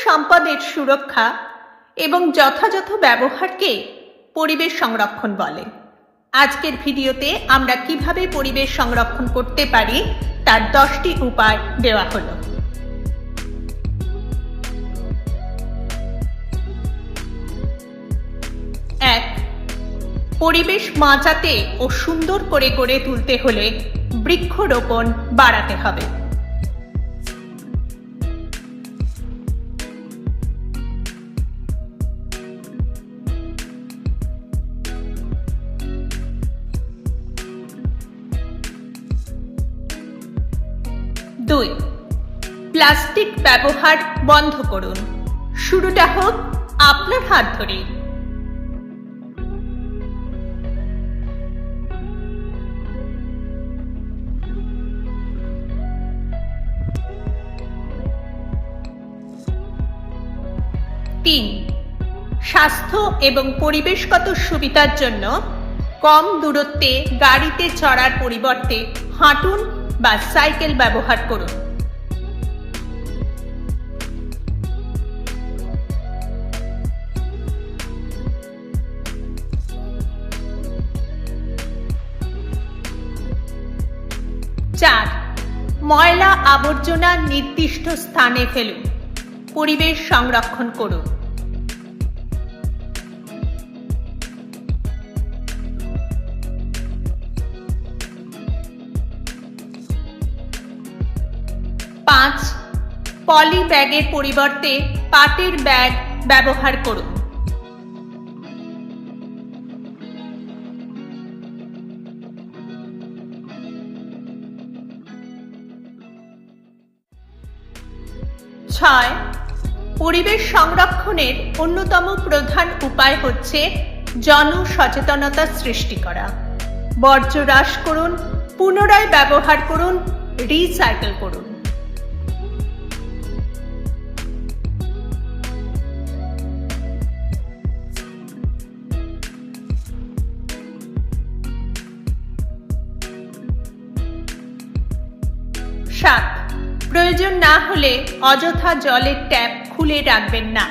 সম্পদের সুরক্ষা এবং যথাযথ ব্যবহারকে পরিবেশ সংরক্ষণ বলে। আজকের ভিডিওতে আমরা কিভাবে পরিবেশ সংরক্ষণ করতে পারি তার 10টি উপায় দেওয়া হলো। 1. পরিবেশ বাঁচাতে ও সুন্দর করে গড়ে তুলতে হলে বৃক্ষরোপণ বাড়াতে হবে। 2. প্লাস্টিক ব্যবহার বন্ধ করুন। শুরুটা হোক আপনার হাত ধরে। 3. স্বাস্থ্য এবং পরিবেশগত সুবিধার জন্য কম দূরত্বে গাড়িতে চড়ার পরিবর্তে হাঁটুন বা সাইকেল ব্যবহার করুন। 4. ময়লা আবর্জনা নির্দিষ্ট স্থানে ফেলুন। পরিবেশ সংরক্ষণ করুন। 5. পলি ব্যাগের পরিবর্তে পাটের ব্যাগ ব্যবহার করুন। 6. পরিবেশ সংরক্ষণের অন্যতম প্রধান উপায় হচ্ছে জনসচেতনতা সৃষ্টি করা। বর্জ্য হ্রাস করুন, পুনরায় ব্যবহার করুন, রিসাইকেল করুন। 7. প্রয়োজন না হলে অযথা জলের ট্যাপ খুলে রাখবেন না।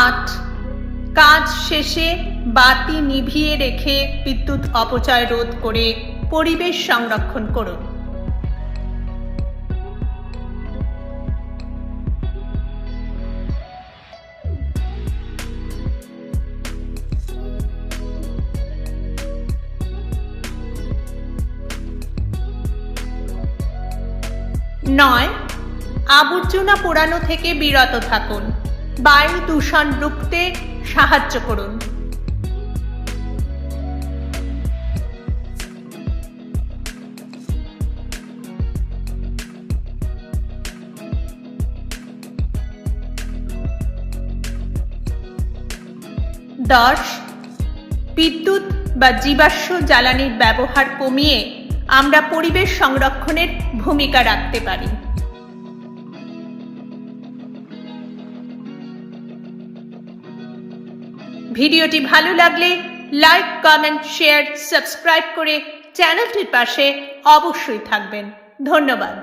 8. কাজ শেষে বাতি নিভিয়ে রেখে বিদ্যুৎ অপচয় রোধ করে পরিবেশ সংরক্ষণ করুন। 9. আবর্জনা পোড়ানো থেকে বিরত থাকুন। বায়ু দূষণ রুখতে সাহায্য করুন। 10. বিদ্যুৎ বা জীবাশ্ম জ্বালানির ব্যবহার কমিয়ে আমরা পরিবেশ সংরক্ষণের ভূমিকা রাখতে পারি। ভিডিওটি ভালো লাগলে লাইক, কমেন্ট, শেয়ার, সাবস্ক্রাইব করে চ্যানেলটির পাশে অবশ্যই থাকবেন। ধন্যবাদ।